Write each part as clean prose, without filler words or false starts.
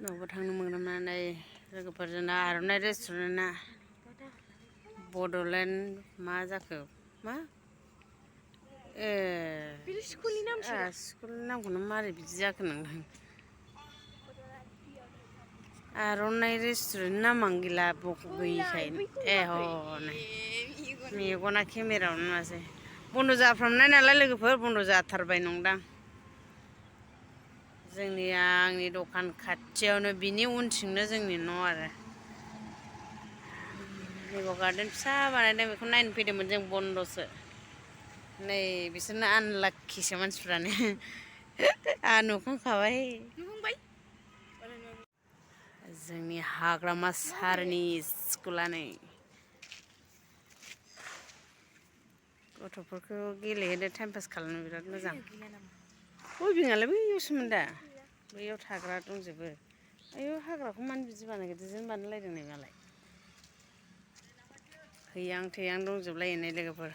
न'आवबो थांनो मोननानै लोगोफोरजों आर'नाइ रेस्टुरेन्टआ बड'लेण्ड मा जाखो मा स्कुलनि नामखौनो मारै बिदि जाखो नोंथां आर'नाइ रेस्टुरेन्ट नामानो गैला गैयिखाय मेगना केमेरायावनो नुवासै बन्द' जाफ्रामनाय नालाय लोगोफोर बन्द' जाथारबाय नंदां आंनि दखान खाथियावनो बिनि उनथिंनो जोंनि न' आरो नैबे गार्डेन फिसा बानायदों बेखौ नायनो फैदोंमोन जों बन्द'सो नै बिसोरनो आनलाक्किसो मानसिफ्रानो आंहा नुखांखाबाय जोंनि हाग्रामा सारनि स्कुला नै गथ'फोरखौ गेलेहोनो टाइम पास खालामनो बिराद मोजां उइभिङालाय बैयावसोमोन दा बैयाव थाग्रा दंजोबो आयौ हाग्राखौ मानो बिदि बानायखो डिजाइन बानायलायदों नै मालाय हैयां थैयां दंजोबलायो लोगोफोर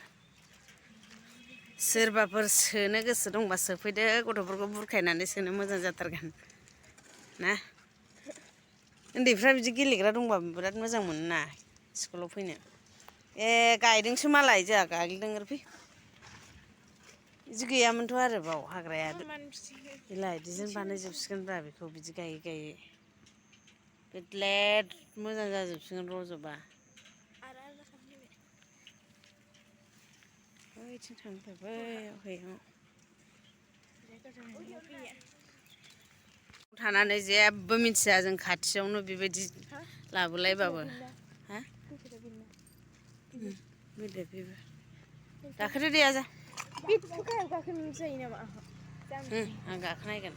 सोरबाफोर सोनो गोसो दंबा सोफैदो गथ'फोरखौ बुरखायनानै सोनो मोजां जाथारगोन ना उन्दैफ्रा बिदि गेलेग्रा दंबा बिराद मोजां मोनो ना स्कुलाव फैनो गायदोंसो मालाय जोंहा गाग्लिदों आरो फै बिदि गैयामोनथ' आरो बाव हाग्राया बेलाय डिजाइन बानायजोबसिगोनब्रा बेखौ बिदि गायै गायै बेदलेद मोजां जाजोबसिगोन रज'बा बैथिं थांनो बैयाव थानानै जेबो मिथिया जों खाथियावनो बेबायदि लाबोलायबाबो हा फैदो बेबो गाखोदो दे आजा गाहायाव गाखोनो जायो नामा आं गाखोनायगोन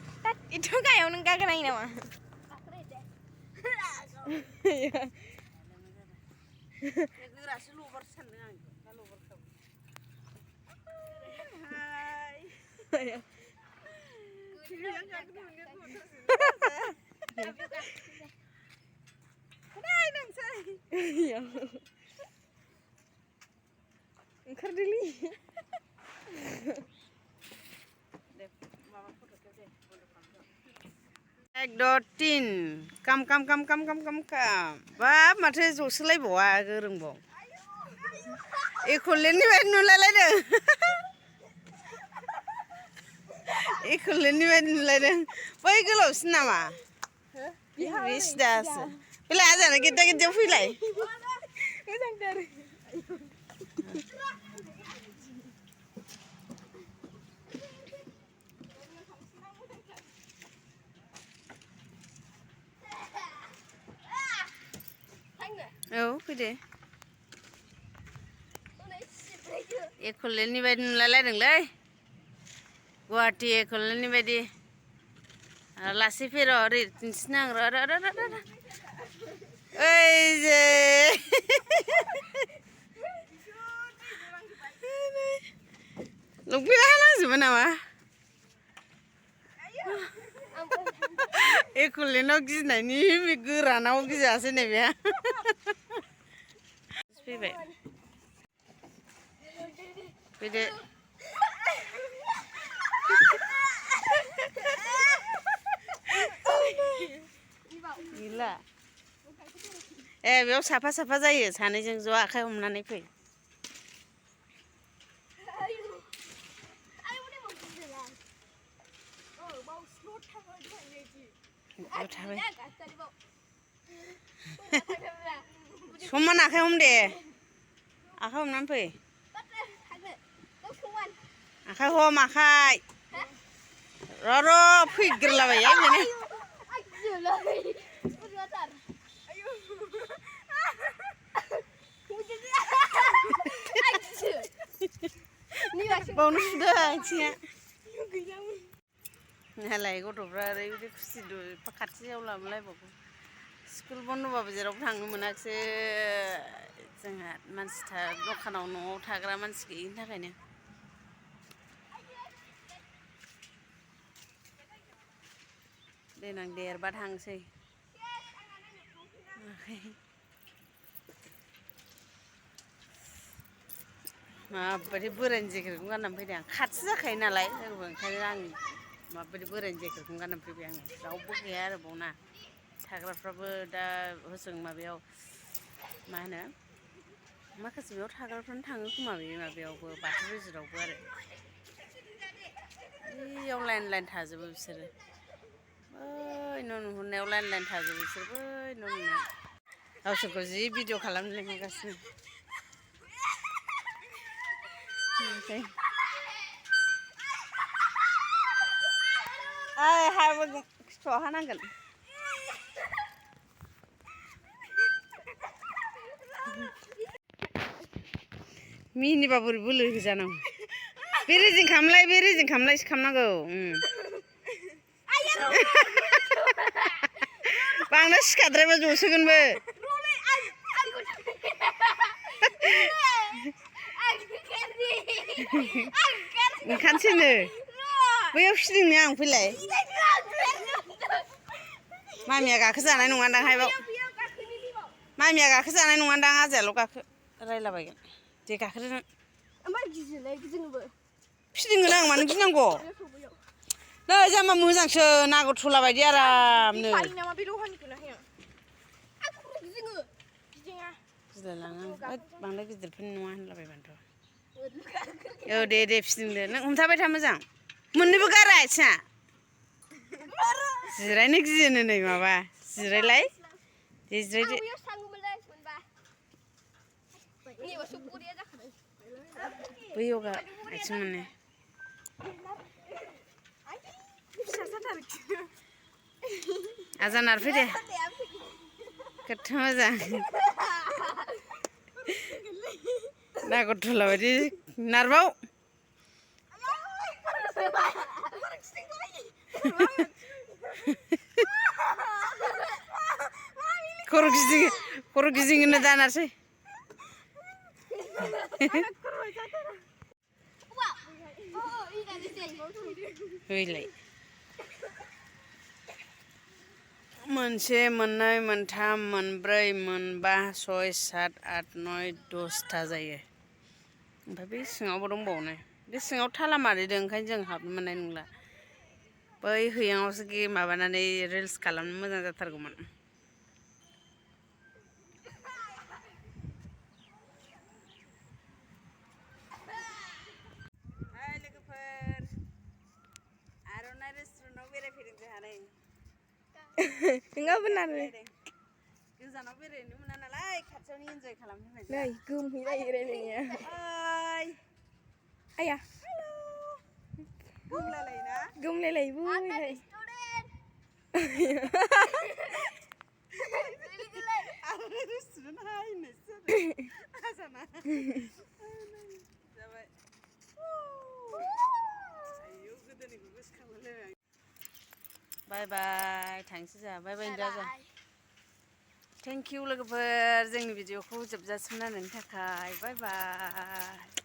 एथ' गाहायाव नों गाखोनो हायो नामा गोरासो लबारसो सानदों आं दा लबारखाबो ओंखारदोलै एक दो तीन काम बाब माथो जसोलायबावा गोरोंबाव एक'लेण्डनि बायदि नुलायलायदों एक'लेण्डनि बायदि नुलायदों बै गोलावसिन नामा बे सिदासो बेलाय आजानो गेद्दा गेद्दायाव फैलाय मोजांथार औ फैदो एक'लेण्डनि बायदि नुलायलायदोंलै गुवाहाटि एक'लेण्डनि बायदि लासै फै र' ओरै दिन्थिनो आं र' ओइ जे लंपेन्ट हालांजोबो नामा एक'लेण्डआव गिनायनि बे गोरानाव गिजासै नै बे फैबाय फैदो गैला बेयाव साफा जायो सानैजों ज' आखाइ हमनानै फै समान आखाइ हम दे आखाइ हमनानै फै आखाइ हम आखाइ र' फैग्रोलाबाय बेनो बावनो सुदो आथिङा नालाय गथ'फ्रा ओरैबायदि खुसि एफा खाथियाव लाबोलायबावो स्कुल बन्द'बाबो जेरावबो थांनो मोनाखिसै जोंहा मानसि दखानाव न'आव थाग्रा मानसि गैयिनि थाखायनो देनां देरबा थांसै माबायदि बोरायनि जेकेटखौ गाननानै फैदों आं खाथि जाखायो नालाय ओंखायनो आं माबायदि बोरायनि जेकेटखौनो गाननानै फैबाय आङो रावबो गैया आरो बावना थाग्राफ्राबो दा हजों माबायाव मा होनो माखासे बेयाव थाग्राफ्रानो थाङो खोमा बे माबायावबो बाथौ रिजर्टआवबो आरो बैयाव लाइन थाजोबो बिसोरो बै न' नुहुरनायाव लाइन थाजोबो बिसोर बै न' नुनायाव गावसोरखौ जि भिडिअ खालामनो लेंहरगासिनो ओइ हाबो खिथुआव हानांगोन मिनिबा बोरै बोलो होजानांगौ बे रेजें खालामलायसो खालामनांगौ बांद्राय सिखाद्रायबा जसोगोनबो ओंखानसैनो बैयाव फिदिंनो आं फैलाय मामिया गाखोजानाय नङादांहाय बाव मामिया गाखोजानाय नङादां आजायाल' गाखो रायलाबायगोन दे गाखोदो नों फिदिंगोन आं मानो गिनांगौ नै जाम्बा मोजांसो नागरथला बायदि आरामनो गिलायलाङो आं बांद्राय गिदिरफोरनि नङा होनलाबायबानोथ' औ दे फिदिंदो नों हमथाबाय था मोजां मोननैबो गारा आथिङा जिरायनो गियोनो नै माबा जिरायलाय दे जिरायदो बैयाव गा आथिं मोननै आजा नारफै दे गोथ्थ मोजां नागरथला बायदि नारबाव खर' गिदिङोनो दानासै हैलाय मोनसे मोननै मोनथाम मोनब्रै मोनबा 6 7 8 9 10ता जायो ओमफ्राय बे सिङावबो दंबावो बे सिङाव थाला मारिदों ओंखायनो जों हाबनो मोननाय नंला बै हैयांआवसो माबानानै रिल्स खालामनो मोजां जाथारगौमोन लोगोफोर आर'नाइ रेस्टुरेन्टआव बेरायफैदों जोंहा नै नोंहाबो नारो गोजानाव बेरायनो मोना नालाय खाथियावनो इन्जय खालामनो नै गोमहैलायो रायलायनाया ओइ आया गोमलायलायोना गोमलायलायोबो आर'नाइ रेस्टुरेन्ट हायनोसो आजाना जाबाय आयौ गोदोनिखौ गोसोखांलायलायबाय बाय बाय थांसै जोंहा बाय बाय होनदो आजा थेंक इउ लोगोफोर जोंनि भिडिअखौ जोबजासिम नायनायनि थाखाय बाय बाय